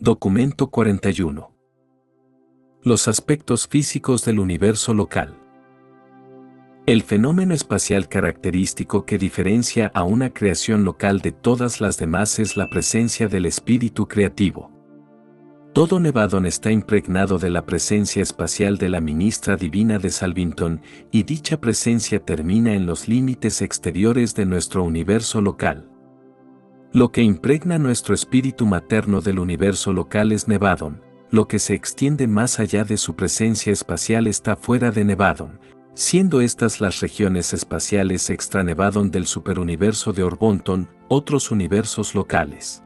Documento 41. Los aspectos físicos del universo local. El fenómeno espacial característico que diferencia a una creación local de todas las demás es la presencia del espíritu creativo. Todo Nevadon está impregnado de la presencia espacial de la ministra divina de Salvington, y dicha presencia termina en los límites exteriores de nuestro universo local. Lo que impregna nuestro espíritu materno del universo local es Nevadon. Lo que se extiende más allá de su presencia espacial está fuera de Nevadon, siendo estas las regiones espaciales extra Nevadon del superuniverso de Orbonton, otros universos locales.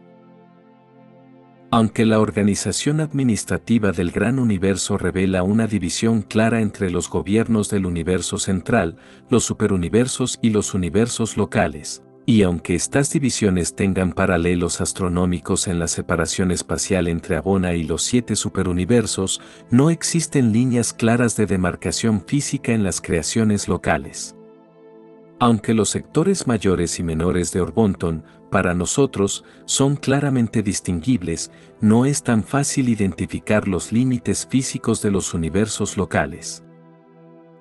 Aunque la organización administrativa del gran universo revela una división clara entre los gobiernos del universo central, los superuniversos y los universos locales, y aunque estas divisiones tengan paralelos astronómicos en la separación espacial entre Abona y los 7 superuniversos, no existen líneas claras de demarcación física en las creaciones locales. Aunque los sectores mayores y menores de Orbonton, para nosotros, son claramente distinguibles, no es tan fácil identificar los límites físicos de los universos locales.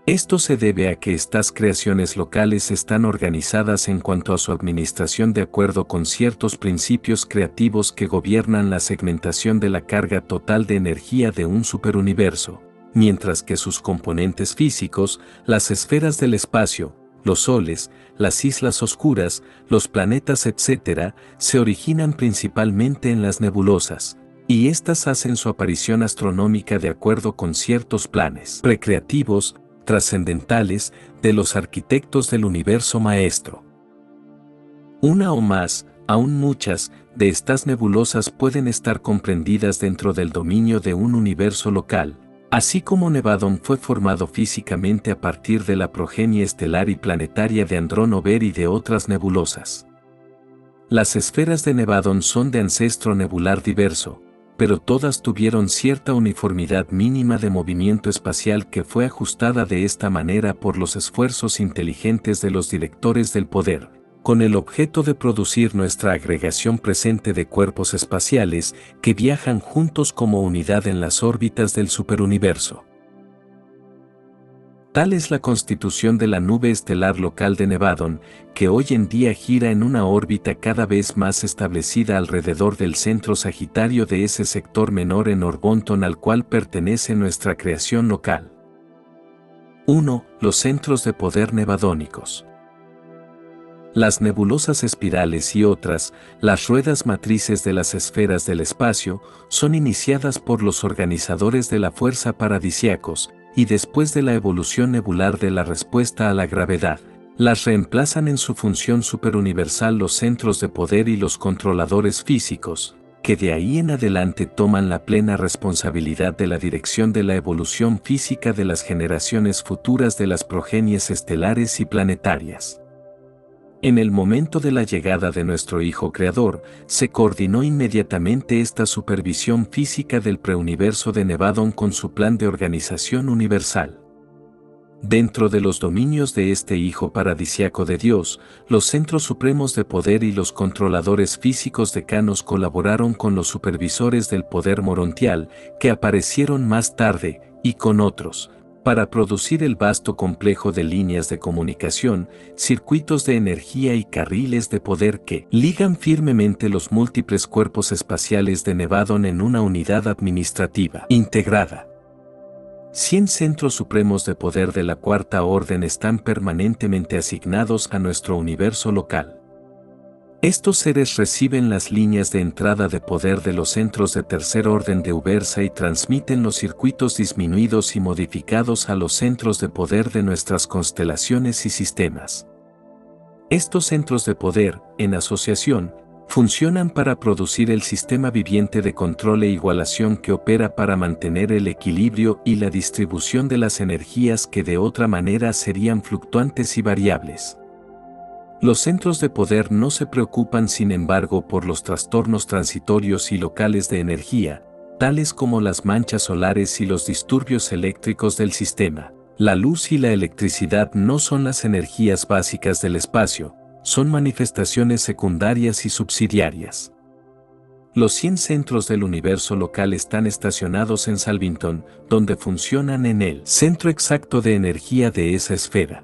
Esto se debe a que estas creaciones locales están organizadas en cuanto a su administración de acuerdo con ciertos principios creativos que gobiernan la segmentación de la carga total de energía de un superuniverso, mientras que sus componentes físicos, las esferas del espacio, los soles, las islas oscuras, los planetas, etc., se originan principalmente en las nebulosas, y éstas hacen su aparición astronómica de acuerdo con ciertos planes recreativos, trascendentales, de los arquitectos del universo maestro. Una o más, aún muchas, de estas nebulosas pueden estar comprendidas dentro del dominio de un universo local, así como Nevadon fue formado físicamente a partir de la progenie estelar y planetaria de Andrónover y de otras nebulosas. Las esferas de Nevadon son de ancestro nebular diverso, pero todas tuvieron cierta uniformidad mínima de movimiento espacial que fue ajustada de esta manera por los esfuerzos inteligentes de los directores del poder, con el objeto de producir nuestra agregación presente de cuerpos espaciales que viajan juntos como unidad en las órbitas del superuniverso. Tal es la constitución de la nube estelar local de Nevadon, que hoy en día gira en una órbita cada vez más establecida alrededor del centro sagitario de ese sector menor en Orbonton al cual pertenece nuestra creación local. 1. Los centros de poder nevadónicos. Las nebulosas espirales y otras, las ruedas matrices de las esferas del espacio, son iniciadas por los organizadores de la fuerza paradisiacos, y después de la evolución nebular de la respuesta a la gravedad, las reemplazan en su función superuniversal los centros de poder y los controladores físicos, que de ahí en adelante toman la plena responsabilidad de la dirección de la evolución física de las generaciones futuras de las progenies estelares y planetarias. En el momento de la llegada de nuestro Hijo Creador, se coordinó inmediatamente esta supervisión física del preuniverso de Nevadon con su plan de organización universal. Dentro de los dominios de este Hijo paradisiaco de Dios, los centros supremos de poder y los controladores físicos decanos colaboraron con los supervisores del poder morontial, que aparecieron más tarde, y con otros, para producir el vasto complejo de líneas de comunicación, circuitos de energía y carriles de poder que ligan firmemente los múltiples cuerpos espaciales de Nevadon en una unidad administrativa integrada. 100 centros supremos de poder de la Cuarta Orden están permanentemente asignados a nuestro universo local. Estos seres reciben las líneas de entrada de poder de los centros de tercer orden de Ubersa y transmiten los circuitos disminuidos y modificados a los centros de poder de nuestras constelaciones y sistemas. Estos centros de poder, en asociación, funcionan para producir el sistema viviente de control e igualación que opera para mantener el equilibrio y la distribución de las energías que de otra manera serían fluctuantes y variables. Los centros de poder no se preocupan sin embargo por los trastornos transitorios y locales de energía, tales como las manchas solares y los disturbios eléctricos del sistema. La luz y la electricidad no son las energías básicas del espacio, son manifestaciones secundarias y subsidiarias. Los 100 centros del universo local están estacionados en Salvington, donde funcionan en el centro exacto de energía de esa esfera.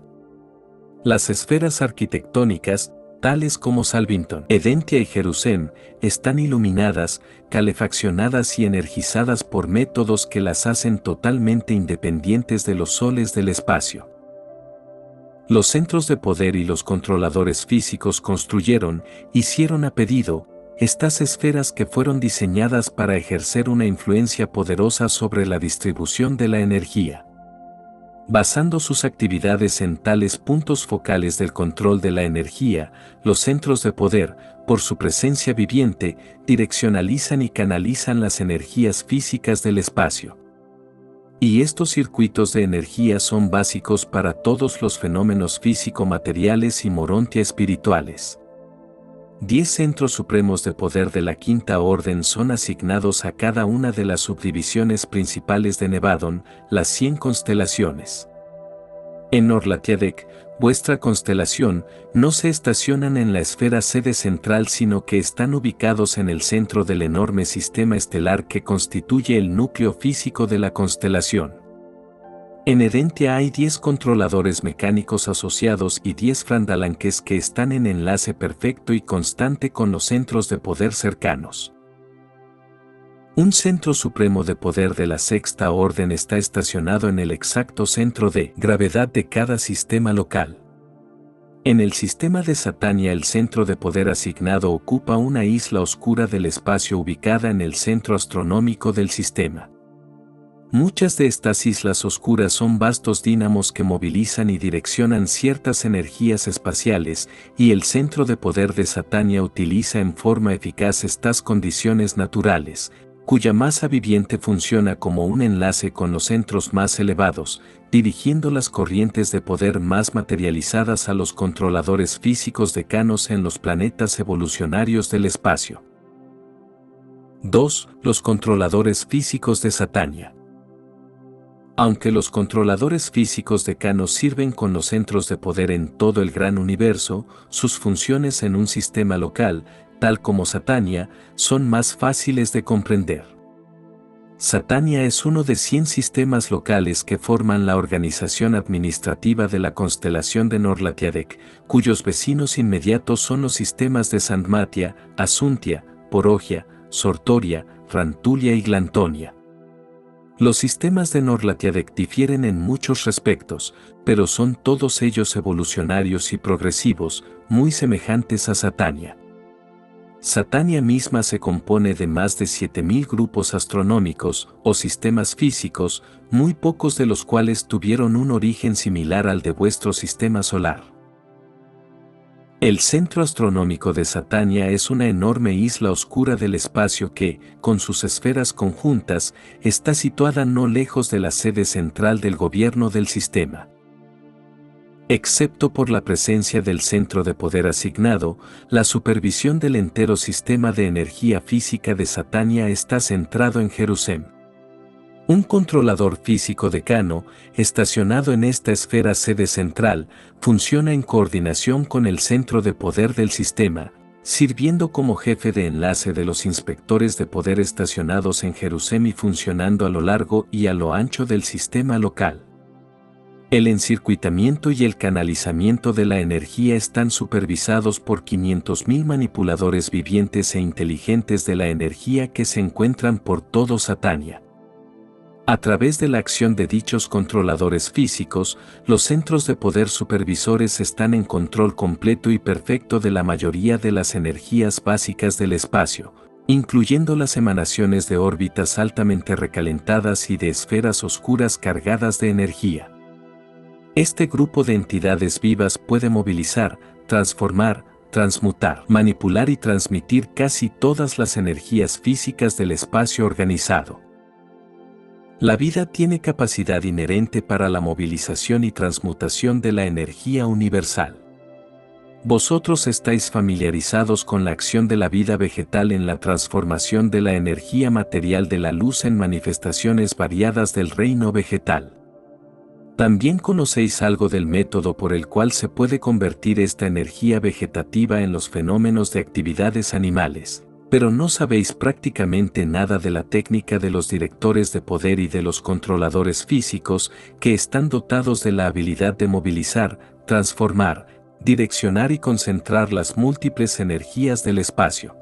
Las esferas arquitectónicas, tales como Salvington, Edentia y Jerusalén, están iluminadas, calefaccionadas y energizadas por métodos que las hacen totalmente independientes de los soles del espacio. Los centros de poder y los controladores físicos hicieron a pedido, estas esferas que fueron diseñadas para ejercer una influencia poderosa sobre la distribución de la energía. Basando sus actividades en tales puntos focales del control de la energía, los centros de poder, por su presencia viviente, direccionalizan y canalizan las energías físicas del espacio. Y estos circuitos de energía son básicos para todos los fenómenos físico-materiales y morontia espirituales. 10 centros supremos de poder de la quinta orden son asignados a cada una de las subdivisiones principales de Nevadon, las 100 constelaciones. En Orlatiadec, vuestra constelación, no se estacionan en la esfera sede central sino que están ubicados en el centro del enorme sistema estelar que constituye el núcleo físico de la constelación. En Edentia hay 10 controladores mecánicos asociados y 10 frandalanques que están en enlace perfecto y constante con los centros de poder cercanos. Un centro supremo de poder de la sexta orden está estacionado en el exacto centro de gravedad de cada sistema local. En el sistema de Satania el centro de poder asignado ocupa una isla oscura del espacio ubicada en el centro astronómico del sistema. Muchas de estas islas oscuras son vastos dínamos que movilizan y direccionan ciertas energías espaciales, y el centro de poder de Satania utiliza en forma eficaz estas condiciones naturales, cuya masa viviente funciona como un enlace con los centros más elevados, dirigiendo las corrientes de poder más materializadas a los controladores físicos decanos en los planetas evolucionarios del espacio. 2. Los controladores físicos de Satania. Aunque los controladores físicos decanos sirven con los centros de poder en todo el gran universo, sus funciones en un sistema local, tal como Satania, son más fáciles de comprender. Satania es uno de 100 sistemas locales que forman la organización administrativa de la constelación de Norlatiadec, cuyos vecinos inmediatos son los sistemas de Sandmatia, Asuntia, Porogia, Sortoria, Rantulia y Glantonia. Los sistemas de Norlatiadec difieren en muchos respectos, pero son todos ellos evolucionarios y progresivos, muy semejantes a Satania. Satania misma se compone de más de 7000 grupos astronómicos o sistemas físicos, muy pocos de los cuales tuvieron un origen similar al de vuestro sistema solar. El centro astronómico de Satania es una enorme isla oscura del espacio que, con sus esferas conjuntas, está situada no lejos de la sede central del gobierno del sistema. Excepto por la presencia del centro de poder asignado, la supervisión del entero sistema de energía física de Satania está centrado en Jerusalén. Un controlador físico decano, estacionado en esta esfera sede central, funciona en coordinación con el centro de poder del sistema, sirviendo como jefe de enlace de los inspectores de poder estacionados en Jerusalén y funcionando a lo largo y a lo ancho del sistema local. El encircuitamiento y el canalizamiento de la energía están supervisados por 500.000 manipuladores vivientes e inteligentes de la energía que se encuentran por todo Satania. A través de la acción de dichos controladores físicos, los centros de poder supervisores están en control completo y perfecto de la mayoría de las energías básicas del espacio, incluyendo las emanaciones de órbitas altamente recalentadas y de esferas oscuras cargadas de energía. Este grupo de entidades vivas puede movilizar, transformar, transmutar, manipular y transmitir casi todas las energías físicas del espacio organizado. La vida tiene capacidad inherente para la movilización y transmutación de la energía universal. Vosotros estáis familiarizados con la acción de la vida vegetal en la transformación de la energía material de la luz en manifestaciones variadas del reino vegetal. También conocéis algo del método por el cual se puede convertir esta energía vegetativa en los fenómenos de actividades animales. Pero no sabéis prácticamente nada de la técnica de los directores de poder y de los controladores físicos que están dotados de la habilidad de movilizar, transformar, direccionar y concentrar las múltiples energías del espacio.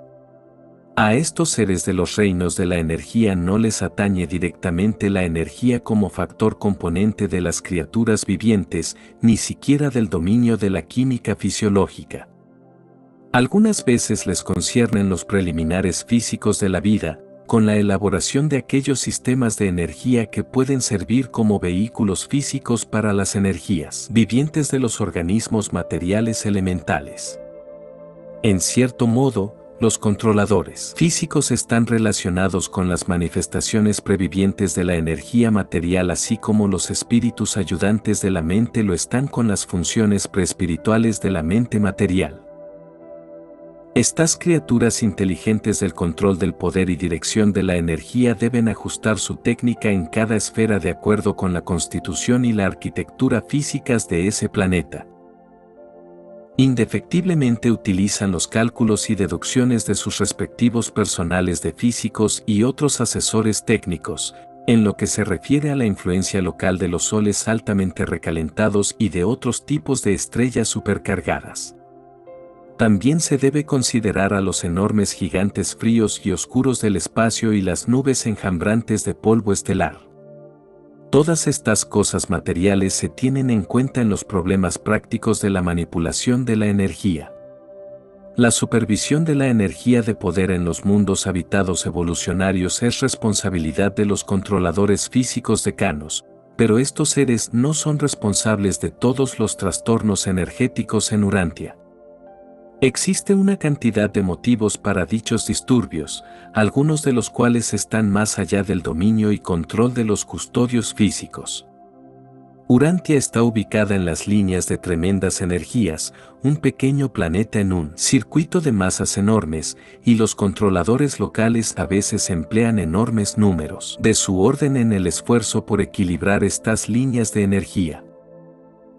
A estos seres de los reinos de la energía no les atañe directamente la energía como factor componente de las criaturas vivientes, ni siquiera del dominio de la química fisiológica. Algunas veces les conciernen los preliminares físicos de la vida, con la elaboración de aquellos sistemas de energía que pueden servir como vehículos físicos para las energías vivientes de los organismos materiales elementales. En cierto modo, los controladores físicos están relacionados con las manifestaciones previvientes de la energía material, así como los espíritus ayudantes de la mente lo están con las funciones preespirituales de la mente material. Estas criaturas inteligentes del control del poder y dirección de la energía deben ajustar su técnica en cada esfera de acuerdo con la constitución y la arquitectura físicas de ese planeta. Indefectiblemente utilizan los cálculos y deducciones de sus respectivos personales de físicos y otros asesores técnicos, en lo que se refiere a la influencia local de los soles altamente recalentados y de otros tipos de estrellas supercargadas. También se debe considerar a los enormes gigantes fríos y oscuros del espacio y las nubes enjambrantes de polvo estelar. Todas estas cosas materiales se tienen en cuenta en los problemas prácticos de la manipulación de la energía. La supervisión de la energía de poder en los mundos habitados evolucionarios es responsabilidad de los controladores físicos decanos, pero estos seres no son responsables de todos los trastornos energéticos en Urantia. Existe una cantidad de motivos para dichos disturbios, algunos de los cuales están más allá del dominio y control de los custodios físicos. Urantia está ubicada en las líneas de tremendas energías, un pequeño planeta en un circuito de masas enormes, y los controladores locales a veces emplean enormes números de su orden en el esfuerzo por equilibrar estas líneas de energía.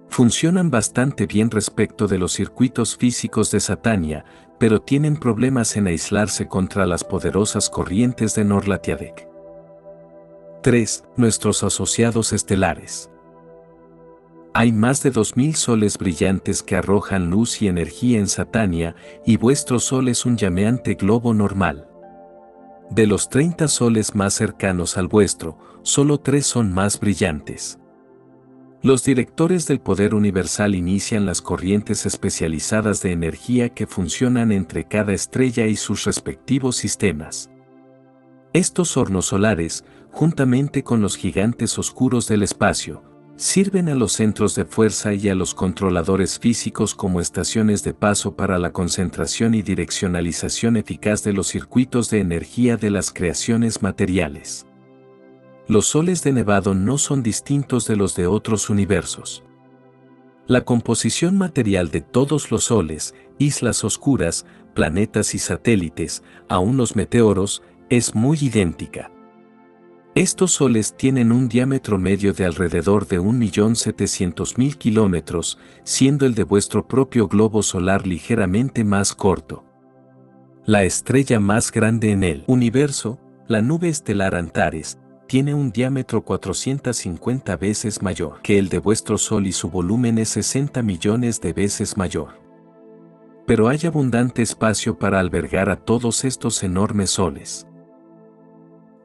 Funcionan bastante bien respecto de los circuitos físicos de Satania, pero tienen problemas en aislarse contra las poderosas corrientes de Norlatiadec. 3. Nuestros asociados estelares. Hay más de 2000 soles brillantes que arrojan luz y energía en Satania, y vuestro sol es un llameante globo normal. De los 30 soles más cercanos al vuestro, solo 3 son más brillantes. Los directores del poder universal inician las corrientes especializadas de energía que funcionan entre cada estrella y sus respectivos sistemas. Estos hornos solares, juntamente con los gigantes oscuros del espacio, sirven a los centros de fuerza y a los controladores físicos como estaciones de paso para la concentración y direccionalización eficaz de los circuitos de energía de las creaciones materiales. Los soles de Nevadon no son distintos de los de otros universos. La composición material de todos los soles, islas oscuras, planetas y satélites, aun los meteoros, es muy idéntica. Estos soles tienen un diámetro medio de alrededor de 1.700.000 kilómetros, siendo el de vuestro propio globo solar ligeramente más corto. La estrella más grande en el universo, la nube estelar Antares, tiene un diámetro 450 veces mayor que el de vuestro Sol y su volumen es 60 millones de veces mayor. Pero hay abundante espacio para albergar a todos estos enormes soles.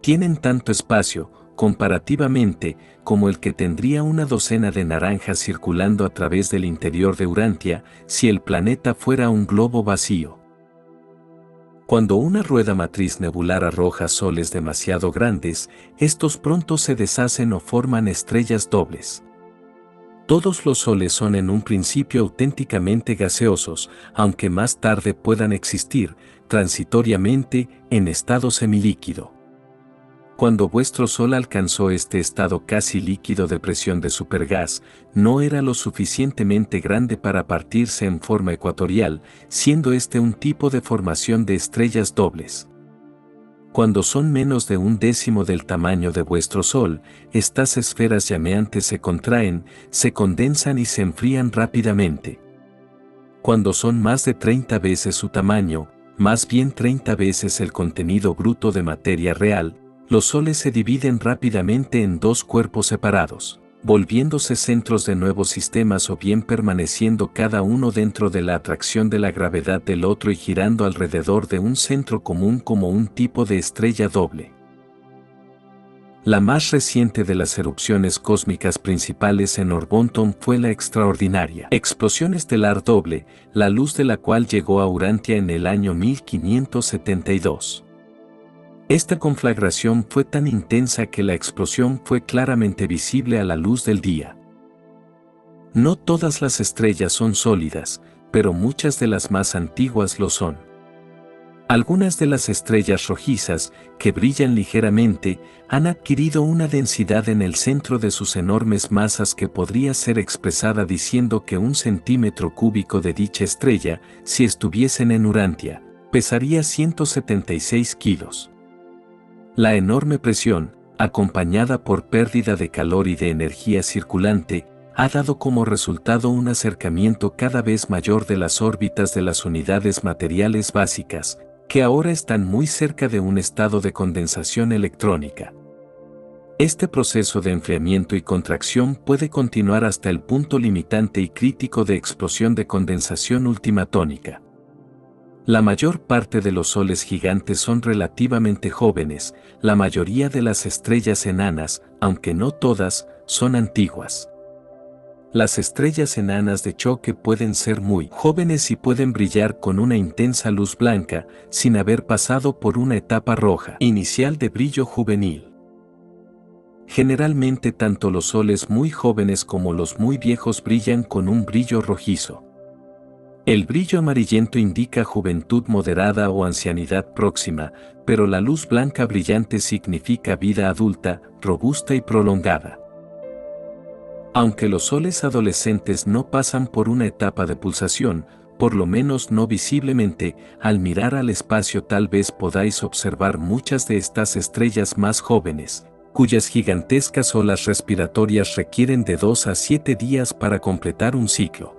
Tienen tanto espacio, comparativamente, como el que tendría una docena de naranjas circulando a través del interior de Urantia si el planeta fuera un globo vacío. Cuando una rueda matriz nebular arroja soles demasiado grandes, estos pronto se deshacen o forman estrellas dobles. Todos los soles son en un principio auténticamente gaseosos, aunque más tarde puedan existir, transitoriamente, en estado semilíquido. Cuando vuestro Sol alcanzó este estado casi líquido de presión de supergas, no era lo suficientemente grande para partirse en forma ecuatorial, siendo este un tipo de formación de estrellas dobles. Cuando son menos de 1/10 del tamaño de vuestro Sol, estas esferas llameantes se contraen, se condensan y se enfrían rápidamente. Cuando son más de 30 veces su tamaño, más bien 30 veces el contenido bruto de materia real, los soles se dividen rápidamente en dos cuerpos separados, volviéndose centros de nuevos sistemas o bien permaneciendo cada uno dentro de la atracción de la gravedad del otro y girando alrededor de un centro común como un tipo de estrella doble. La más reciente de las erupciones cósmicas principales en Orvonton fue la extraordinaria explosión estelar doble, la luz de la cual llegó a Urantia en el año 1572. Esta conflagración fue tan intensa que la explosión fue claramente visible a la luz del día. No todas las estrellas son sólidas, pero muchas de las más antiguas lo son. Algunas de las estrellas rojizas, que brillan ligeramente, han adquirido una densidad en el centro de sus enormes masas que podría ser expresada diciendo que 1 centímetro cúbico de dicha estrella, si estuviesen en Urantia, pesaría 176 kilos. La enorme presión, acompañada por pérdida de calor y de energía circulante, ha dado como resultado un acercamiento cada vez mayor de las órbitas de las unidades materiales básicas, que ahora están muy cerca de un estado de condensación electrónica. Este proceso de enfriamiento y contracción puede continuar hasta el punto limitante y crítico de explosión de condensación ultimatónica. La mayor parte de los soles gigantes son relativamente jóvenes, la mayoría de las estrellas enanas, aunque no todas, son antiguas. Las estrellas enanas de choque pueden ser muy jóvenes y pueden brillar con una intensa luz blanca, sin haber pasado por una etapa roja inicial de brillo juvenil. Generalmente tanto los soles muy jóvenes como los muy viejos brillan con un brillo rojizo. El brillo amarillento indica juventud moderada o ancianidad próxima, pero la luz blanca brillante significa vida adulta, robusta y prolongada. Aunque los soles adolescentes no pasan por una etapa de pulsación, por lo menos no visiblemente, al mirar al espacio tal vez podáis observar muchas de estas estrellas más jóvenes, cuyas gigantescas olas respiratorias requieren de 2 a 7 días para completar un ciclo.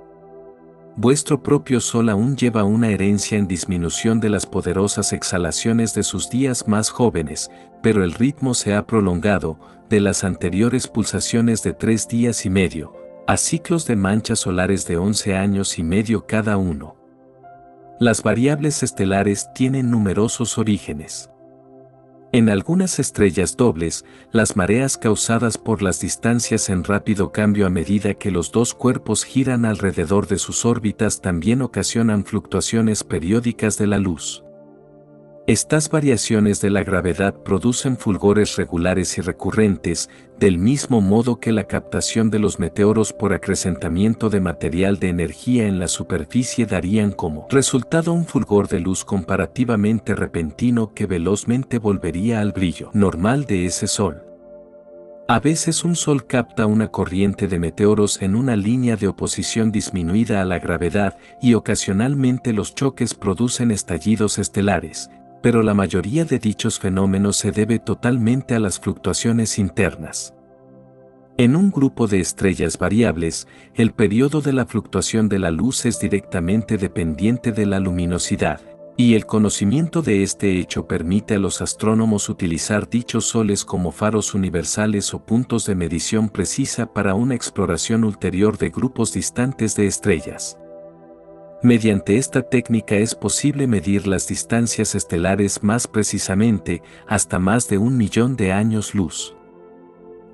Vuestro propio Sol aún lleva una herencia en disminución de las poderosas exhalaciones de sus días más jóvenes, pero el ritmo se ha prolongado, de las anteriores pulsaciones de 3 días y medio, a ciclos de manchas solares de 11 años y medio cada uno. Las variables estelares tienen numerosos orígenes. En algunas estrellas dobles, las mareas causadas por las distancias en rápido cambio a medida que los dos cuerpos giran alrededor de sus órbitas también ocasionan fluctuaciones periódicas de la luz. Estas variaciones de la gravedad producen fulgores regulares y recurrentes, del mismo modo que la captación de los meteoros por acrecentamiento de material de energía en la superficie darían como resultado un fulgor de luz comparativamente repentino que velozmente volvería al brillo normal de ese sol. A veces un sol capta una corriente de meteoros en una línea de oposición disminuida a la gravedad y ocasionalmente los choques producen estallidos estelares, pero la mayoría de dichos fenómenos se debe totalmente a las fluctuaciones internas. En un grupo de estrellas variables, el periodo de la fluctuación de la luz es directamente dependiente de la luminosidad, y el conocimiento de este hecho permite a los astrónomos utilizar dichos soles como faros universales o puntos de medición precisa para una exploración ulterior de grupos distantes de estrellas. Mediante esta técnica es posible medir las distancias estelares más precisamente, hasta más de 1 millón de años luz.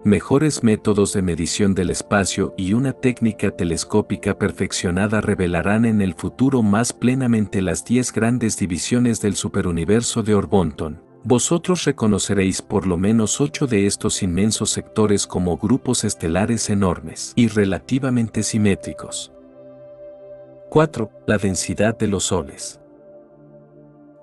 Mejores métodos de medición del espacio y una técnica telescópica perfeccionada revelarán en el futuro más plenamente las 10 grandes divisiones del superuniverso de Orvonton. Vosotros reconoceréis por lo menos 8 de estos inmensos sectores como grupos estelares enormes y relativamente simétricos. 4. La densidad de los soles.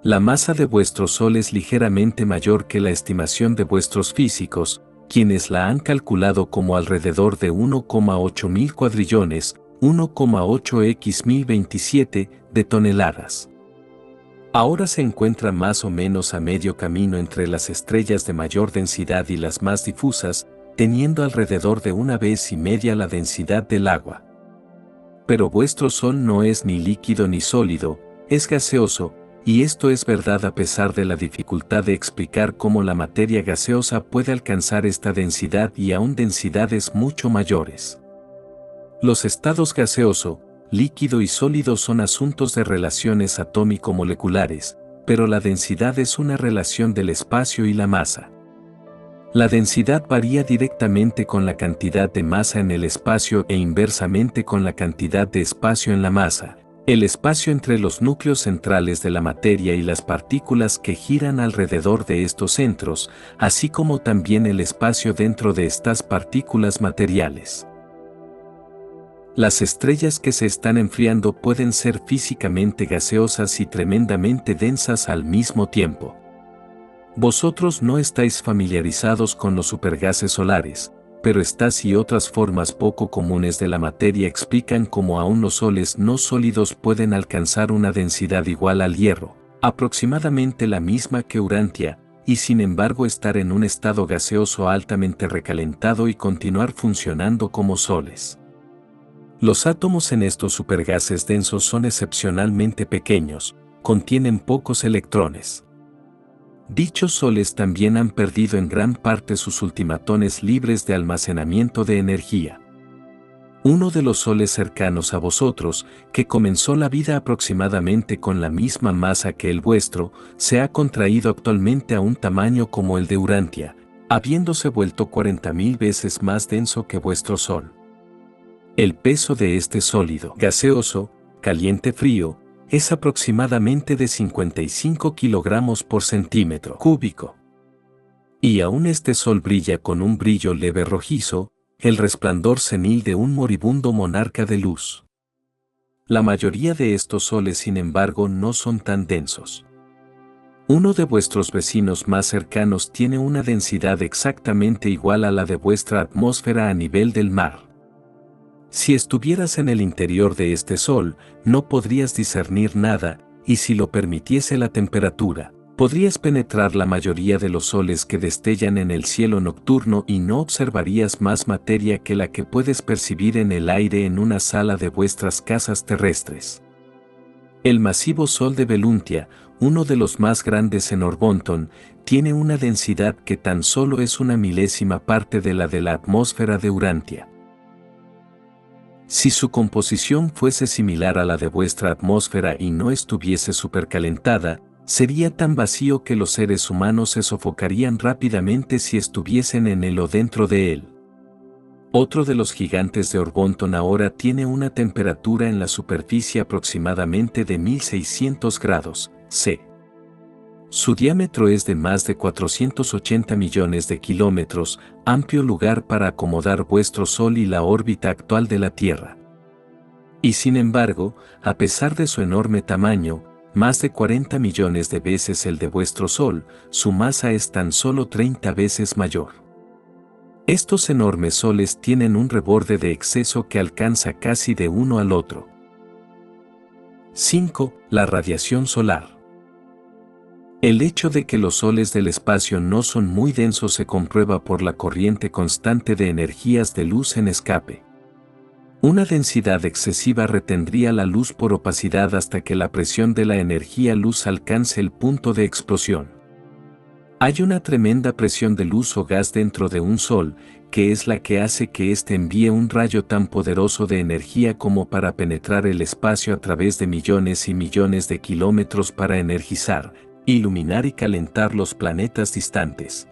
La masa de vuestro Sol es ligeramente mayor que la estimación de vuestros físicos, quienes la han calculado como alrededor de 1,8 mil cuadrillones, 1,8x 1027, de toneladas. Ahora se encuentra más o menos a medio camino entre las estrellas de mayor densidad y las más difusas, teniendo alrededor de 1,5 veces la densidad del agua. Pero vuestro Sol no es ni líquido ni sólido, es gaseoso, y esto es verdad a pesar de la dificultad de explicar cómo la materia gaseosa puede alcanzar esta densidad y aún densidades mucho mayores. Los estados gaseoso, líquido y sólido son asuntos de relaciones atómico-moleculares, pero la densidad es una relación del espacio y la masa. La densidad varía directamente con la cantidad de masa en el espacio e inversamente con la cantidad de espacio en la masa, el espacio entre los núcleos centrales de la materia y las partículas que giran alrededor de estos centros, así como también el espacio dentro de estas partículas materiales. Las estrellas que se están enfriando pueden ser físicamente gaseosas y tremendamente densas al mismo tiempo. Vosotros no estáis familiarizados con los supergases solares, pero estas y otras formas poco comunes de la materia explican cómo aún los soles no sólidos pueden alcanzar una densidad igual al hierro, aproximadamente la misma que Urantia, y sin embargo estar en un estado gaseoso altamente recalentado y continuar funcionando como soles. Los átomos en estos supergases densos son excepcionalmente pequeños, contienen pocos electrones. Dichos soles también han perdido en gran parte sus ultimatones libres de almacenamiento de energía. Uno de los soles cercanos a vosotros, que comenzó la vida aproximadamente con la misma masa que el vuestro, se ha contraído actualmente a un tamaño como el de Urantia, habiéndose vuelto 40.000 veces más denso que vuestro Sol. El peso de este sólido gaseoso, caliente-frío, es aproximadamente de 55 kilogramos por centímetro cúbico. Y aún este sol brilla con un brillo leve rojizo, el resplandor senil de un moribundo monarca de luz. La mayoría de estos soles, sin embargo, no son tan densos. Uno de vuestros vecinos más cercanos tiene una densidad exactamente igual a la de vuestra atmósfera a nivel del mar. Si estuvieras en el interior de este sol, no podrías discernir nada, y si lo permitiese la temperatura, podrías penetrar la mayoría de los soles que destellan en el cielo nocturno y no observarías más materia que la que puedes percibir en el aire en una sala de vuestras casas terrestres. El masivo sol de Veluntia, uno de los más grandes en Orvonton, tiene una densidad que tan solo es una milésima parte de la atmósfera de Urantia. Si su composición fuese similar a la de vuestra atmósfera y no estuviese supercalentada, sería tan vacío que los seres humanos se sofocarían rápidamente si estuviesen en él o dentro de él. Otro de los gigantes de Orvonton ahora tiene una temperatura en la superficie aproximadamente de 1600 grados C. Su diámetro es de más de 480 millones de kilómetros, amplio lugar para acomodar vuestro Sol y la órbita actual de la Tierra. Y sin embargo, a pesar de su enorme tamaño, más de 40 millones de veces el de vuestro Sol, su masa es tan solo 30 veces mayor. Estos enormes soles tienen un reborde de exceso que alcanza casi de uno al otro. 5. La radiación solar. El hecho de que los soles del espacio no son muy densos se comprueba por la corriente constante de energías de luz en escape. Una densidad excesiva retendría la luz por opacidad hasta que la presión de la energía luz alcance el punto de explosión. Hay una tremenda presión de luz o gas dentro de un sol, que es la que hace que éste envíe un rayo tan poderoso de energía como para penetrar el espacio a través de millones y millones de kilómetros para energizar, iluminar y calentar los planetas distantes.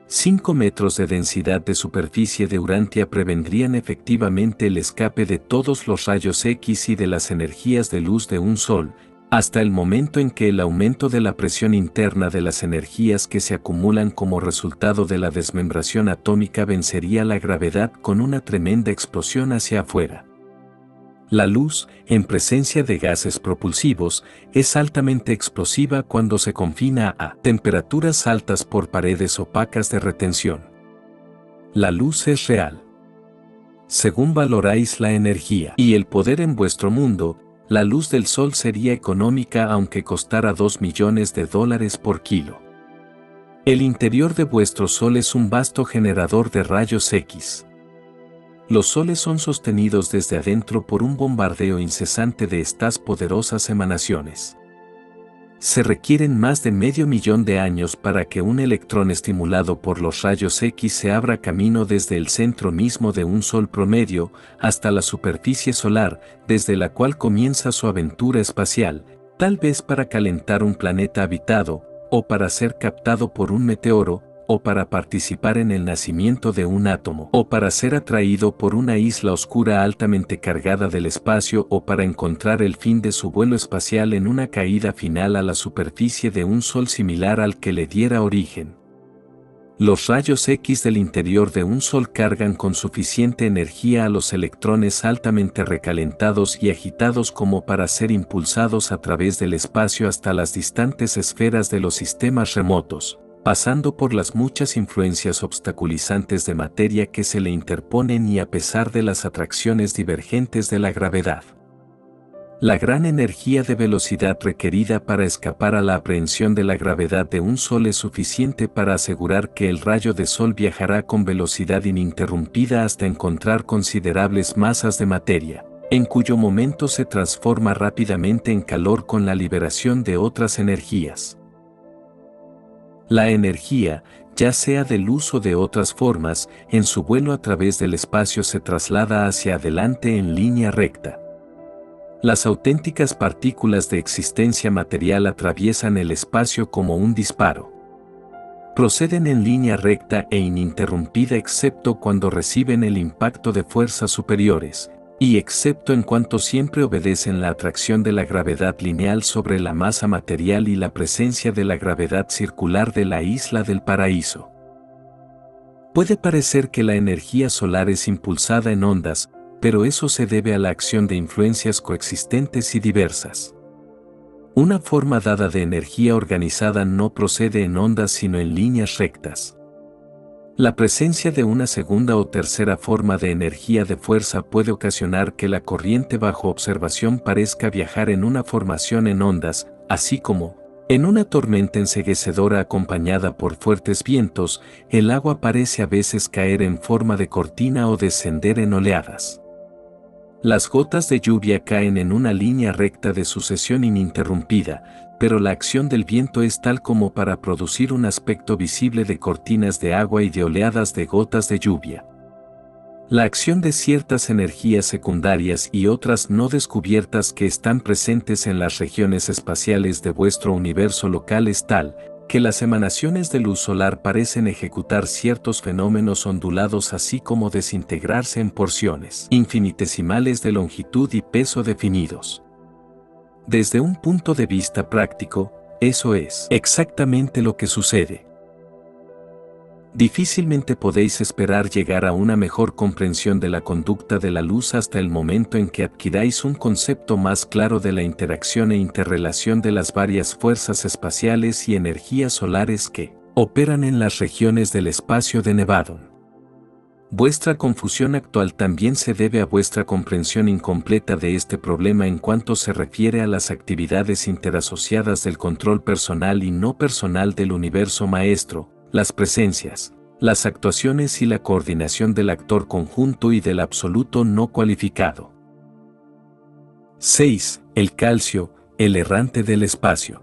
5 metros de densidad de superficie de Urantia prevendrían efectivamente el escape de todos los rayos X y de las energías de luz de un Sol, hasta el momento en que el aumento de la presión interna de las energías que se acumulan como resultado de la desmembración atómica vencería la gravedad con una tremenda explosión hacia afuera. La luz, en presencia de gases propulsivos, es altamente explosiva cuando se confina a temperaturas altas por paredes opacas de retención. La luz es real. Según valoráis la energía y el poder en vuestro mundo, la luz del sol sería económica aunque costara $2 millones por kilo. El interior de vuestro sol es un vasto generador de rayos X. Los soles son sostenidos desde adentro por un bombardeo incesante de estas poderosas emanaciones. Se requieren más de 500.000 de años para que un electrón estimulado por los rayos X se abra camino desde el centro mismo de un Sol promedio hasta la superficie solar, desde la cual comienza su aventura espacial, tal vez para calentar un planeta habitado, o para ser captado por un meteoro, o para participar en el nacimiento de un átomo, o para ser atraído por una isla oscura altamente cargada del espacio, o para encontrar el fin de su vuelo espacial en una caída final a la superficie de un Sol similar al que le diera origen. Los rayos X del interior de un Sol cargan con suficiente energía a los electrones altamente recalentados y agitados como para ser impulsados a través del espacio hasta las distantes esferas de los sistemas remotos, pasando por las muchas influencias obstaculizantes de materia que se le interponen y a pesar de las atracciones divergentes de la gravedad. La gran energía de velocidad requerida para escapar a la aprehensión de la gravedad de un Sol es suficiente para asegurar que el rayo de Sol viajará con velocidad ininterrumpida hasta encontrar considerables masas de materia, en cuyo momento se transforma rápidamente en calor con la liberación de otras energías. La energía, ya sea de luz o de otras formas, en su vuelo a través del espacio se traslada hacia adelante en línea recta. Las auténticas partículas de existencia material atraviesan el espacio como un disparo. Proceden en línea recta e ininterrumpida excepto cuando reciben el impacto de fuerzas superiores, y excepto en cuanto siempre obedecen la atracción de la gravedad lineal sobre la masa material y la presencia de la gravedad circular de la isla del paraíso. Puede parecer que la energía solar es impulsada en ondas, pero eso se debe a la acción de influencias coexistentes y diversas. Una forma dada de energía organizada no procede en ondas sino en líneas rectas. La presencia de una segunda o tercera forma de energía de fuerza puede ocasionar que la corriente bajo observación parezca viajar en una formación en ondas, así como, en una tormenta enceguecedora acompañada por fuertes vientos, el agua parece a veces caer en forma de cortina o descender en oleadas. Las gotas de lluvia caen en una línea recta de sucesión ininterrumpida, pero la acción del viento es tal como para producir un aspecto visible de cortinas de agua y de oleadas de gotas de lluvia. La acción de ciertas energías secundarias y otras no descubiertas que están presentes en las regiones espaciales de vuestro universo local es tal, que las emanaciones de luz solar parecen ejecutar ciertos fenómenos ondulados así como desintegrarse en porciones infinitesimales de longitud y peso definidos. Desde un punto de vista práctico, eso es exactamente lo que sucede. Difícilmente podéis esperar llegar a una mejor comprensión de la conducta de la luz hasta el momento en que adquiráis un concepto más claro de la interacción e interrelación de las varias fuerzas espaciales y energías solares que operan en las regiones del espacio de Nevadon. Vuestra confusión actual también se debe a vuestra comprensión incompleta de este problema en cuanto se refiere a las actividades interasociadas del control personal y no personal del universo maestro, las presencias, las actuaciones y la coordinación del actor conjunto y del absoluto no cualificado. 6. El calcio, el errante del espacio.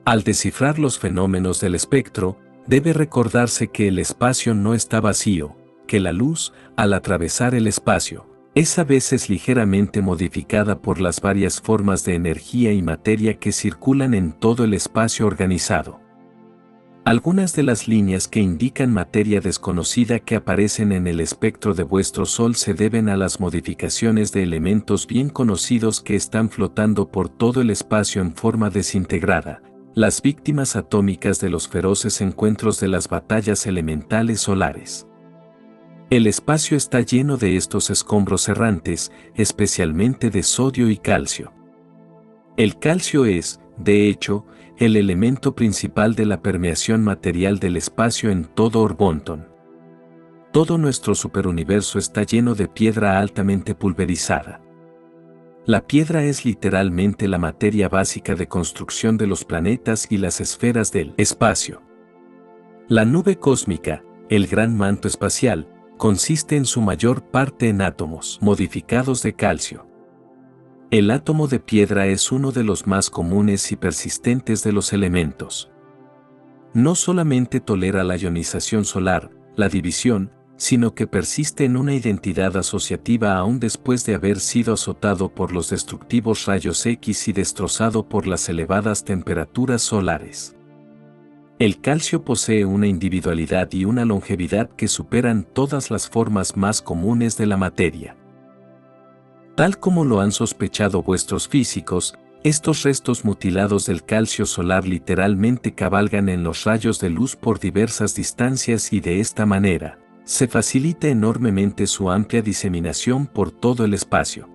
Al descifrar los fenómenos del espectro, debe recordarse que el espacio no está vacío, que la luz, al atravesar el espacio, es a veces ligeramente modificada por las varias formas de energía y materia que circulan en todo el espacio organizado. Algunas de las líneas que indican materia desconocida que aparecen en el espectro de vuestro Sol se deben a las modificaciones de elementos bien conocidos que están flotando por todo el espacio en forma desintegrada, las víctimas atómicas de los feroces encuentros de las batallas elementales solares. El espacio está lleno de estos escombros errantes, especialmente de sodio y calcio. El calcio es, de hecho, el elemento principal de la permeación material del espacio en todo Orbonton. Todo nuestro superuniverso está lleno de piedra altamente pulverizada. La piedra es literalmente la materia básica de construcción de los planetas y las esferas del espacio. La nube cósmica, el gran manto espacial, consiste en su mayor parte en átomos modificados de calcio. El átomo de piedra es uno de los más comunes y persistentes de los elementos. No solamente tolera la ionización solar, la división, sino que persiste en una identidad asociativa aún después de haber sido azotado por los destructivos rayos X y destrozado por las elevadas temperaturas solares. El calcio posee una individualidad y una longevidad que superan todas las formas más comunes de la materia. Tal como lo han sospechado vuestros físicos, estos restos mutilados del calcio solar literalmente cabalgan en los rayos de luz por diversas distancias y de esta manera, se facilita enormemente su amplia diseminación por todo el espacio.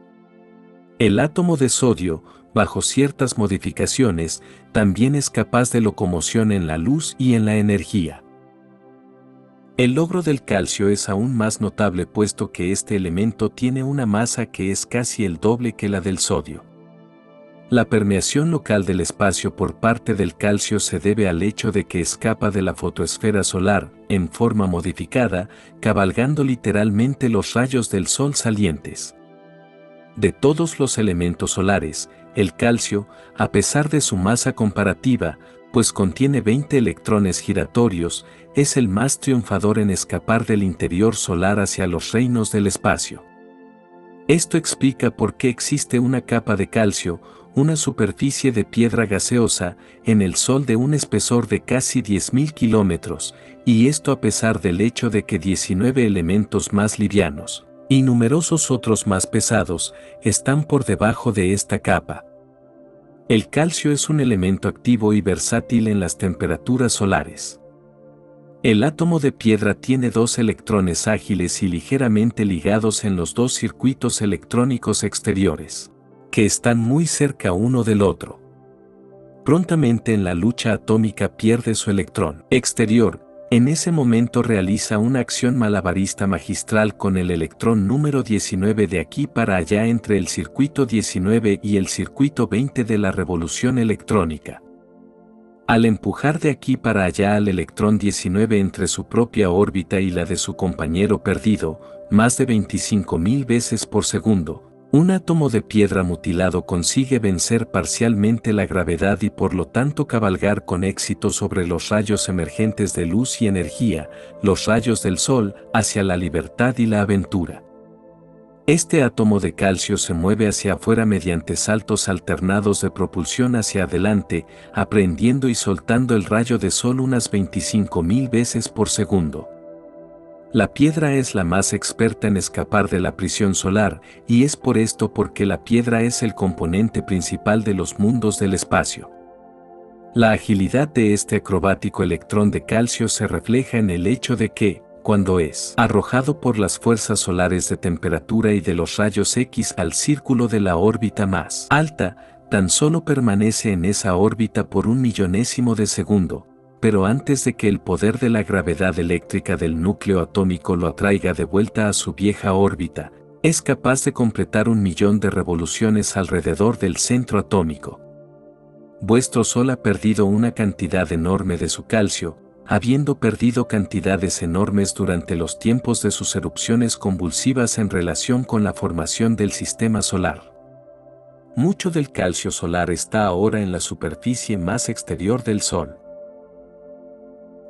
El átomo de sodio, bajo ciertas modificaciones, también es capaz de locomoción en la luz y en la energía. El logro del calcio es aún más notable puesto que este elemento tiene una masa que es casi el doble que la del sodio. La permeación local del espacio por parte del calcio se debe al hecho de que escapa de la fotosfera solar, en forma modificada, cabalgando literalmente los rayos del sol salientes. De todos los elementos solares, el calcio, a pesar de su masa comparativa, pues contiene 20 electrones giratorios, es el más triunfador en escapar del interior solar hacia los reinos del espacio. Esto explica por qué existe una capa de calcio, una superficie de piedra gaseosa, en el Sol de un espesor de casi 10.000 kilómetros, y esto a pesar del hecho de que 19 elementos más livianos, y numerosos otros más pesados, están por debajo de esta capa. El calcio es un elemento activo y versátil en las temperaturas solares. El átomo de piedra tiene 2 electrones ágiles y ligeramente ligados en los 2 circuitos electrónicos exteriores, que están muy cerca uno del otro. Prontamente en la lucha atómica pierde su electrón exterior, en ese momento realiza una acción malabarista magistral con el electrón número 19 de aquí para allá entre el circuito 19 y el circuito 20 de la revolución electrónica. Al empujar de aquí para allá al electrón 19 entre su propia órbita y la de su compañero perdido, más de 25.000 veces por segundo, un átomo de piedra mutilado consigue vencer parcialmente la gravedad y por lo tanto cabalgar con éxito sobre los rayos emergentes de luz y energía, los rayos del sol, hacia la libertad y la aventura. Este átomo de calcio se mueve hacia afuera mediante saltos alternados de propulsión hacia adelante, aprehendiendo y soltando el rayo de sol unas 25.000 veces por segundo. La piedra es la más experta en escapar de la prisión solar, y es por esto porque la piedra es el componente principal de los mundos del espacio. La agilidad de este acrobático electrón de calcio se refleja en el hecho de que, cuando es arrojado por las fuerzas solares de temperatura y de los rayos X al círculo de la órbita más alta, tan solo permanece en esa órbita por 1/millonésimo de segundo, pero antes de que el poder de la gravedad eléctrica del núcleo atómico lo atraiga de vuelta a su vieja órbita, es capaz de completar 1.000.000 de revoluciones alrededor del centro atómico. Vuestro Sol ha perdido una cantidad enorme de su calcio, habiendo perdido cantidades enormes durante los tiempos de sus erupciones convulsivas en relación con la formación del sistema solar. Mucho del calcio solar está ahora en la superficie más exterior del Sol.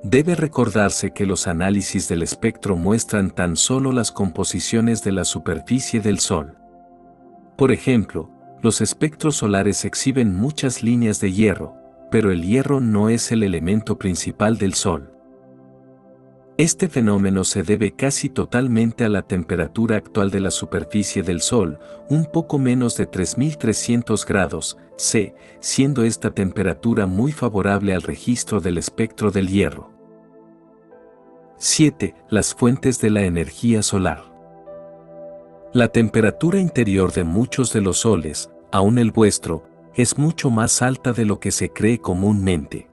Debe recordarse que los análisis del espectro muestran tan solo las composiciones de la superficie del Sol. Por ejemplo, los espectros solares exhiben muchas líneas de hierro, pero el hierro no es el elemento principal del Sol. Este fenómeno se debe casi totalmente a la temperatura actual de la superficie del Sol, un poco menos de 3.300 grados C, siendo esta temperatura muy favorable al registro del espectro del hierro. 7. Las fuentes de la energía solar. La temperatura interior de muchos de los soles, aun el vuestro, es mucho más alta de lo que se cree comúnmente.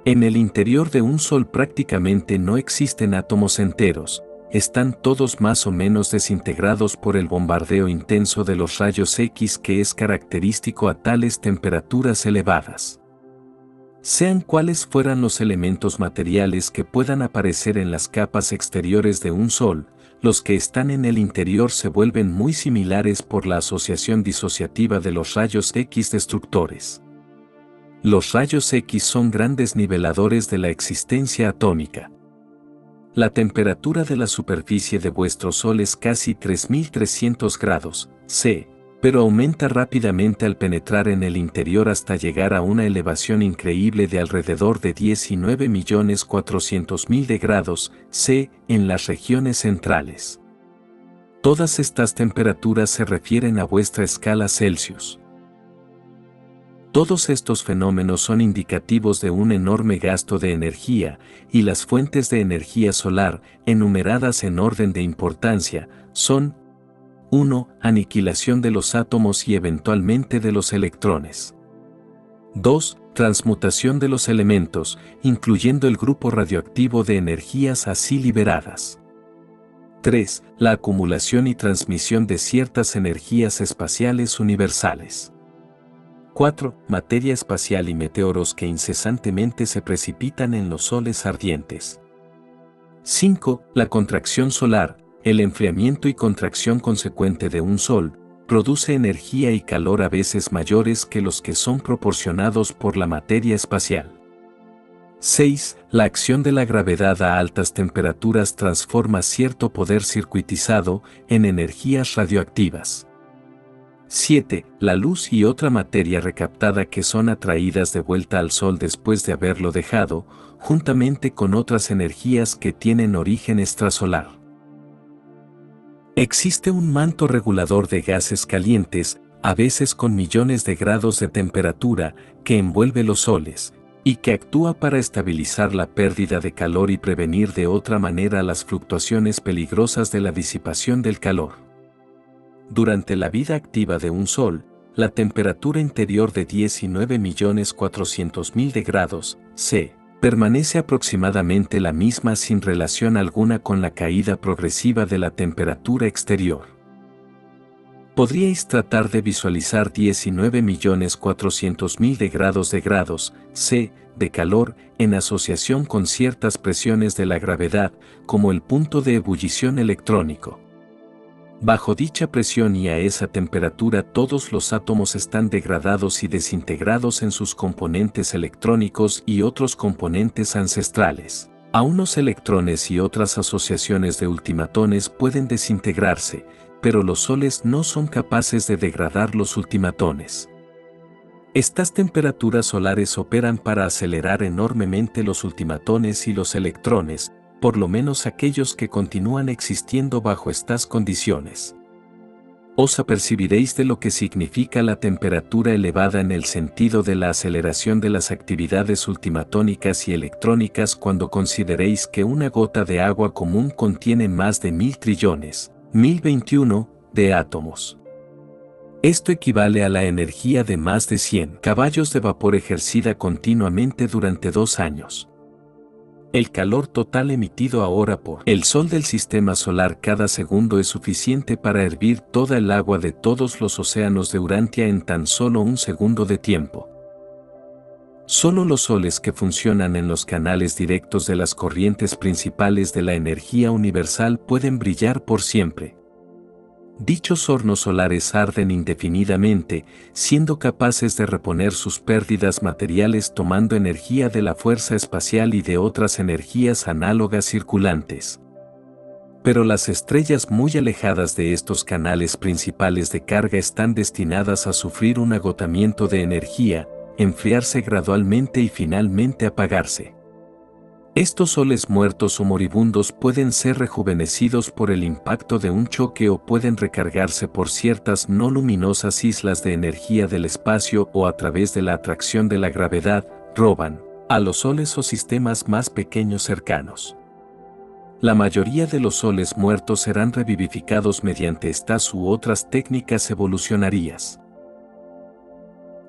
En el interior de un sol prácticamente no existen átomos enteros, están todos más o menos desintegrados por el bombardeo intenso de los rayos X que es característico a tales temperaturas elevadas. Sean cuales fueran los elementos materiales que puedan aparecer en las capas exteriores de un sol, los que están en el interior se vuelven muy similares por la asociación disociativa de los rayos X destructores. Los rayos X son grandes niveladores de la existencia atómica. La temperatura de la superficie de vuestro Sol es casi 3300 grados C, pero aumenta rápidamente al penetrar en el interior hasta llegar a una elevación increíble de alrededor de 19.400.000 de grados C en las regiones centrales. Todas estas temperaturas se refieren a vuestra escala Celsius. Todos estos fenómenos son indicativos de un enorme gasto de energía, y las fuentes de energía solar, enumeradas en orden de importancia, son 1. Aniquilación de los átomos y eventualmente de los electrones. 2. Transmutación de los elementos, incluyendo el grupo radioactivo de energías así liberadas. 3. La acumulación y transmisión de ciertas energías espaciales universales. 4. Materia espacial y meteoros que incesantemente se precipitan en los soles ardientes. 5. La contracción solar, el enfriamiento y contracción consecuente de un sol, produce energía y calor a veces mayores que los que son proporcionados por la materia espacial. 6. La acción de la gravedad a altas temperaturas transforma cierto poder circuitizado en energías radioactivas. 7. La luz y otra materia recaptada que son atraídas de vuelta al Sol después de haberlo dejado, juntamente con otras energías que tienen origen extrasolar. Existe un manto regulador de gases calientes, a veces con millones de grados de temperatura, que envuelve los soles, y que actúa para estabilizar la pérdida de calor y prevenir de otra manera las fluctuaciones peligrosas de la disipación del calor. Durante la vida activa de un Sol, la temperatura interior de 19.400.000 de grados C permanece aproximadamente la misma sin relación alguna con la caída progresiva de la temperatura exterior. Podríais tratar de visualizar 19.400.000 de grados C de calor en asociación con ciertas presiones de la gravedad, como el punto de ebullición electrónico. Bajo dicha presión y a esa temperatura todos los átomos están degradados y desintegrados en sus componentes electrónicos y otros componentes ancestrales. Aún los electrones y otras asociaciones de ultimatones pueden desintegrarse, pero los soles no son capaces de degradar los ultimatones. Estas temperaturas solares operan para acelerar enormemente los ultimatones y los electrones, por lo menos aquellos que continúan existiendo bajo estas condiciones. Os apercibiréis de lo que significa la temperatura elevada en el sentido de la aceleración de las actividades ultimatónicas y electrónicas cuando consideréis que una gota de agua común contiene más de 1.000 trillones, 1021, de átomos. Esto equivale a la energía de más de 100 caballos de vapor ejercida continuamente durante 2 años. El calor total emitido ahora por el Sol del Sistema Solar cada segundo es suficiente para hervir toda el agua de todos los océanos de Urantia en tan solo un segundo de tiempo. Solo los soles que funcionan en los canales directos de las corrientes principales de la energía universal pueden brillar por siempre. Dichos hornos solares arden indefinidamente, siendo capaces de reponer sus pérdidas materiales tomando energía de la fuerza espacial y de otras energías análogas circulantes. Pero las estrellas muy alejadas de estos canales principales de carga están destinadas a sufrir un agotamiento de energía, enfriarse gradualmente y finalmente apagarse. Estos soles muertos o moribundos pueden ser rejuvenecidos por el impacto de un choque o pueden recargarse por ciertas no luminosas islas de energía del espacio o a través de la atracción de la gravedad, roban a los soles o sistemas más pequeños cercanos. La mayoría de los soles muertos serán revivificados mediante estas u otras técnicas evolucionarias.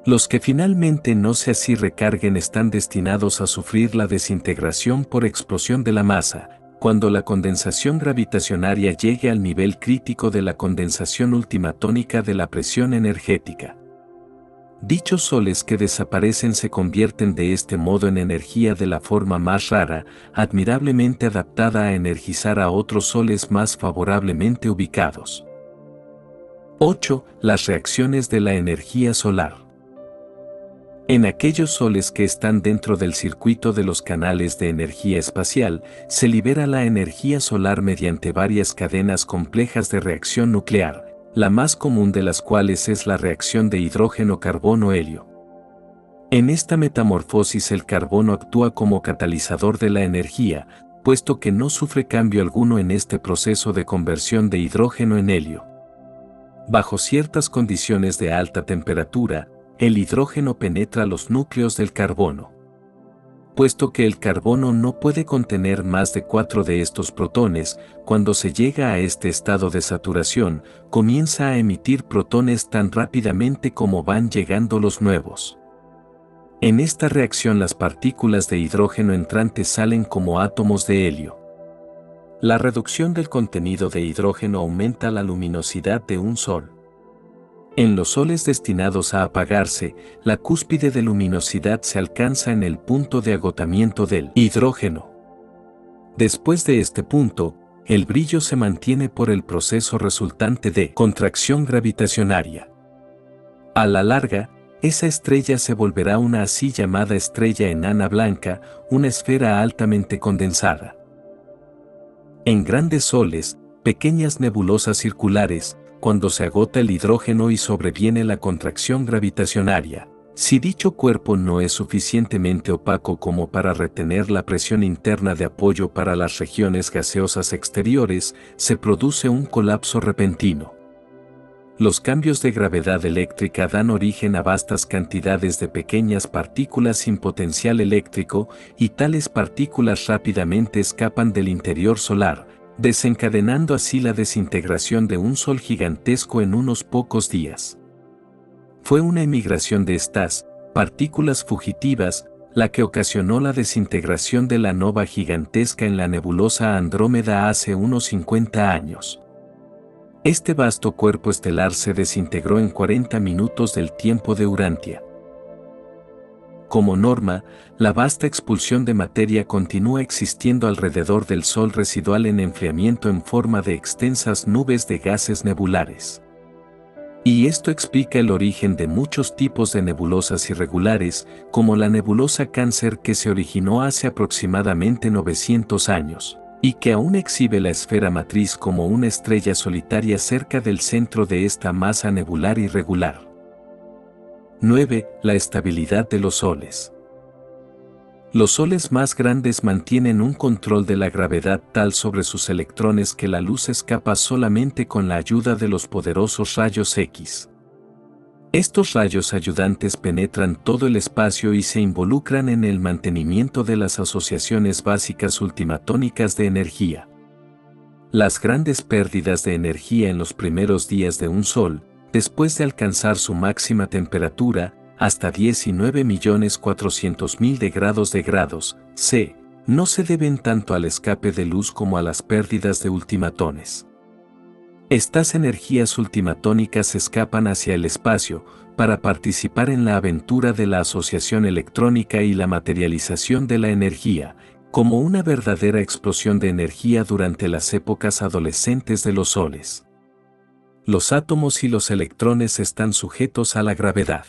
Los que finalmente no se así recarguen están destinados a sufrir la desintegración por explosión de la masa, cuando la condensación gravitacionaria llegue al nivel crítico de la condensación ultimatónica de la presión energética. Dichos soles que desaparecen se convierten de este modo en energía de la forma más rara, admirablemente adaptada a energizar a otros soles más favorablemente ubicados. 8. Las reacciones de la energía solar. En aquellos soles que están dentro del circuito de los canales de energía espacial, se libera la energía solar mediante varias cadenas complejas de reacción nuclear, la más común de las cuales es la reacción de hidrógeno-carbono-helio. En esta metamorfosis el carbono actúa como catalizador de la energía, puesto que no sufre cambio alguno en este proceso de conversión de hidrógeno en helio. Bajo ciertas condiciones de alta temperatura, el hidrógeno penetra los núcleos del carbono. Puesto que el carbono no puede contener más de 4 de estos protones, cuando se llega a este estado de saturación, comienza a emitir protones tan rápidamente como van llegando los nuevos. En esta reacción las partículas de hidrógeno entrantes salen como átomos de helio. La reducción del contenido de hidrógeno aumenta la luminosidad de un sol. En los soles destinados a apagarse, la cúspide de luminosidad se alcanza en el punto de agotamiento del hidrógeno. Después de este punto, el brillo se mantiene por el proceso resultante de contracción gravitacionaria. A la larga, esa estrella se volverá una así llamada estrella enana blanca, una esfera altamente condensada. En grandes soles, pequeñas nebulosas circulares, cuando se agota el hidrógeno y sobreviene la contracción gravitacionaria. Si dicho cuerpo no es suficientemente opaco como para retener la presión interna de apoyo para las regiones gaseosas exteriores, se produce un colapso repentino. Los cambios de gravedad eléctrica dan origen a vastas cantidades de pequeñas partículas sin potencial eléctrico, y tales partículas rápidamente escapan del interior solar, desencadenando así la desintegración de un sol gigantesco en unos pocos días. Fue una emigración de estas partículas fugitivas la que ocasionó la desintegración de la nova gigantesca en la nebulosa Andrómeda hace unos 50 años. Este vasto cuerpo estelar se desintegró en 40 minutos del tiempo de Urantia. Como norma, la vasta expulsión de materia continúa existiendo alrededor del Sol residual en enfriamiento en forma de extensas nubes de gases nebulares. Y esto explica el origen de muchos tipos de nebulosas irregulares, como la nebulosa Cáncer que se originó hace aproximadamente 900 años, y que aún exhibe la esfera matriz como una estrella solitaria cerca del centro de esta masa nebular irregular. 9. La estabilidad de los soles. Los soles más grandes mantienen un control de la gravedad tal sobre sus electrones que la luz escapa solamente con la ayuda de los poderosos rayos X. Estos rayos ayudantes penetran todo el espacio y se involucran en el mantenimiento de las asociaciones básicas ultimatónicas de energía. Las grandes pérdidas de energía en los primeros días de un sol, después de alcanzar su máxima temperatura, hasta 19.400.000 de grados C, no se deben tanto al escape de luz como a las pérdidas de ultimatones. Estas energías ultimatónicas escapan hacia el espacio para participar en la aventura de la asociación electrónica y la materialización de la energía, como una verdadera explosión de energía durante las épocas adolescentes de los soles. Los átomos y los electrones están sujetos a la gravedad.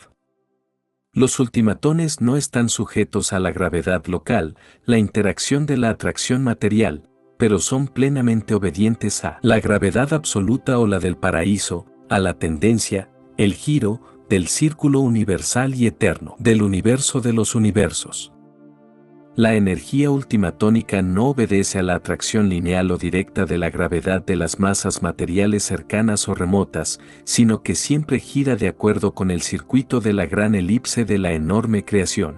Los ultimatones no están sujetos a la gravedad local, la interacción de la atracción material, pero son plenamente obedientes a la gravedad absoluta o la del paraíso, a la tendencia, el giro, del círculo universal y eterno, del universo de los universos. La energía ultimatónica no obedece a la atracción lineal o directa de la gravedad de las masas materiales cercanas o remotas, sino que siempre gira de acuerdo con el circuito de la gran elipse de la enorme creación.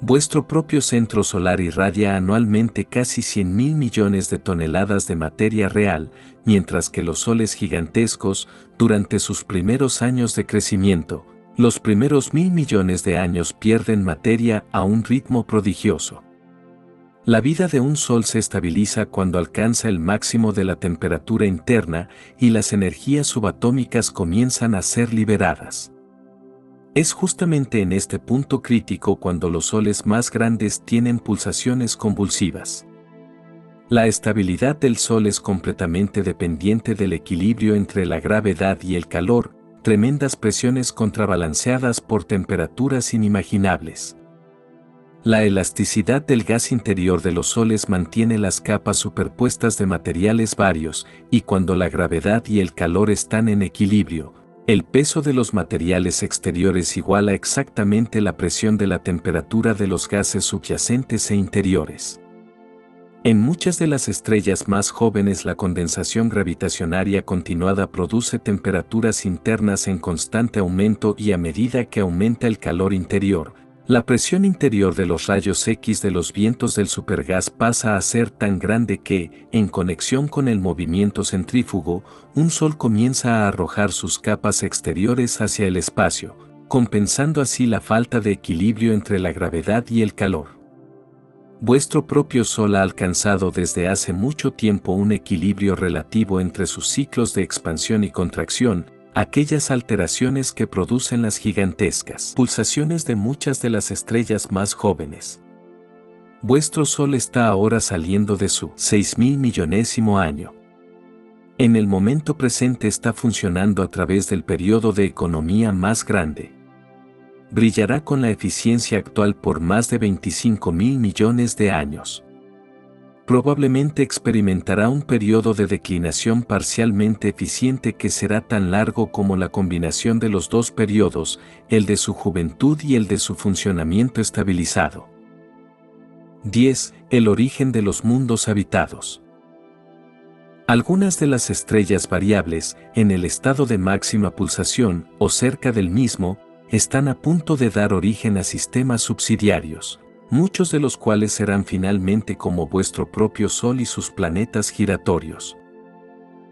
Vuestro propio centro solar irradia anualmente casi 100.000 millones de toneladas de materia real, mientras que los soles gigantescos, durante sus primeros años de crecimiento, los primeros 1.000 millones de años pierden materia a un ritmo prodigioso. La vida de un sol se estabiliza cuando alcanza el máximo de la temperatura interna y las energías subatómicas comienzan a ser liberadas. Es justamente en este punto crítico cuando los soles más grandes tienen pulsaciones convulsivas. La estabilidad del Sol es completamente dependiente del equilibrio entre la gravedad y el calor, tremendas presiones contrabalanceadas por temperaturas inimaginables. La elasticidad del gas interior de los soles mantiene las capas superpuestas de materiales varios, y cuando la gravedad y el calor están en equilibrio, el peso de los materiales exteriores iguala exactamente la presión de la temperatura de los gases subyacentes e interiores. En muchas de las estrellas más jóvenes la condensación gravitacionaria continuada produce temperaturas internas en constante aumento y a medida que aumenta el calor interior, la presión interior de los rayos X de los vientos del supergas pasa a ser tan grande que, en conexión con el movimiento centrífugo, un sol comienza a arrojar sus capas exteriores hacia el espacio, compensando así la falta de equilibrio entre la gravedad y el calor. Vuestro propio Sol ha alcanzado desde hace mucho tiempo un equilibrio relativo entre sus ciclos de expansión y contracción, aquellas alteraciones que producen las gigantescas pulsaciones de muchas de las estrellas más jóvenes. Vuestro Sol está ahora saliendo de su 6.000 millonésimo año. En el momento presente está funcionando a través del periodo de economía más grande. Brillará con la eficiencia actual por más de 25.000 millones de años. Probablemente experimentará un periodo de declinación parcialmente eficiente que será tan largo como la combinación de los dos periodos, el de su juventud y el de su funcionamiento estabilizado. 10. El origen de los mundos habitados. Algunas de las estrellas variables, en el estado de máxima pulsación o cerca del mismo, están a punto de dar origen a sistemas subsidiarios, muchos de los cuales serán finalmente como vuestro propio Sol y sus planetas giratorios.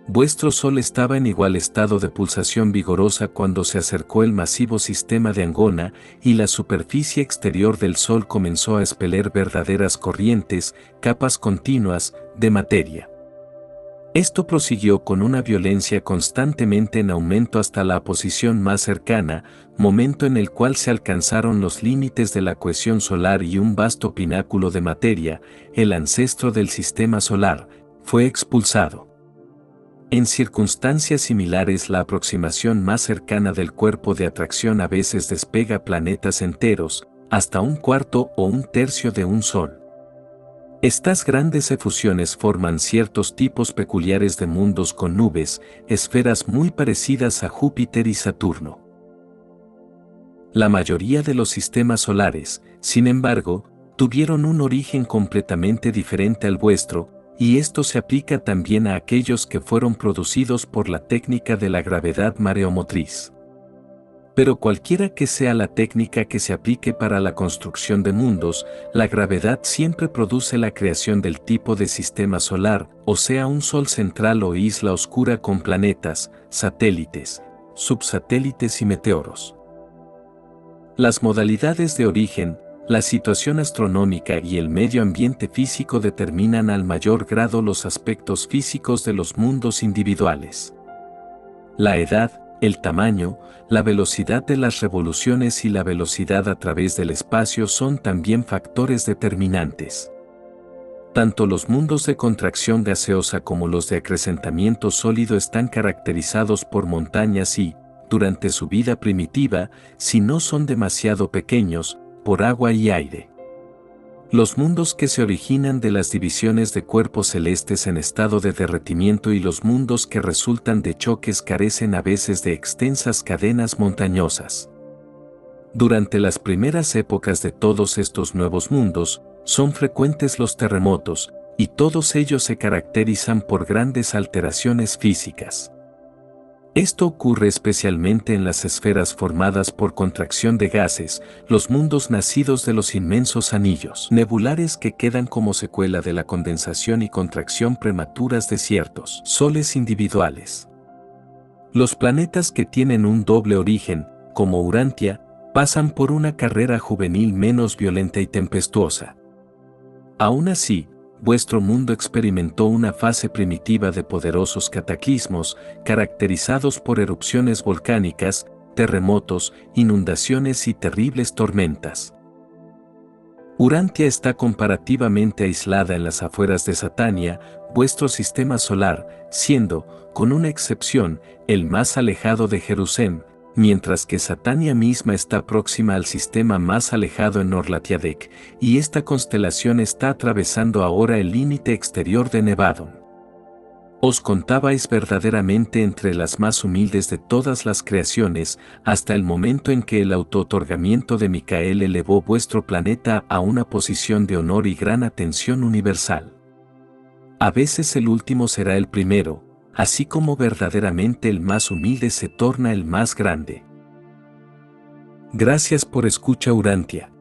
Vuestro Sol estaba en igual estado de pulsación vigorosa cuando se acercó el masivo sistema de Angona y la superficie exterior del Sol comenzó a expeler verdaderas corrientes, capas continuas, de materia. Esto prosiguió con una violencia constantemente en aumento hasta la posición más cercana, momento en el cual se alcanzaron los límites de la cohesión solar y un vasto pináculo de materia, el ancestro del sistema solar, fue expulsado. En circunstancias similares la aproximación más cercana del cuerpo de atracción a veces despega planetas enteros, hasta un cuarto o un tercio de un Sol. Estas grandes efusiones forman ciertos tipos peculiares de mundos con nubes, esferas muy parecidas a Júpiter y Saturno. La mayoría de los sistemas solares, sin embargo, tuvieron un origen completamente diferente al vuestro, y esto se aplica también a aquellos que fueron producidos por la técnica de la gravedad mareomotriz. Pero cualquiera que sea la técnica que se aplique para la construcción de mundos, la gravedad siempre produce la creación del tipo de sistema solar, o sea un sol central o isla oscura con planetas, satélites, subsatélites y meteoros. Las modalidades de origen, la situación astronómica y el medio ambiente físico determinan al mayor grado los aspectos físicos de los mundos individuales. La edad, el tamaño, la velocidad de las revoluciones y la velocidad a través del espacio son también factores determinantes. Tanto los mundos de contracción gaseosa como los de acrecentamiento sólido están caracterizados por montañas y, durante su vida primitiva, si no son demasiado pequeños, por agua y aire. Los mundos que se originan de las divisiones de cuerpos celestes en estado de derretimiento y los mundos que resultan de choques carecen a veces de extensas cadenas montañosas. Durante las primeras épocas de todos estos nuevos mundos, son frecuentes los terremotos, y todos ellos se caracterizan por grandes alteraciones físicas. Esto ocurre especialmente en las esferas formadas por contracción de gases, los mundos nacidos de los inmensos anillos nebulares que quedan como secuela de la condensación y contracción prematuras de ciertos soles individuales. Los planetas que tienen un doble origen, como Urantia, pasan por una carrera juvenil menos violenta y tempestuosa. Aún así, vuestro mundo experimentó una fase primitiva de poderosos cataclismos, caracterizados por erupciones volcánicas, terremotos, inundaciones y terribles tormentas. Urantia está comparativamente aislada en las afueras de Satania, vuestro sistema solar, siendo, con una excepción, el más alejado de Jerusalén, mientras que Satania misma está próxima al sistema más alejado en Orlatiadec, y esta constelación está atravesando ahora el límite exterior de Nevadon. Os contabais verdaderamente entre las más humildes de todas las creaciones, hasta el momento en que el auto-otorgamiento de Micael elevó vuestro planeta a una posición de honor y gran atención universal. A veces el último será el primero, así como verdaderamente el más humilde se torna el más grande. Gracias por escuchar Urantia.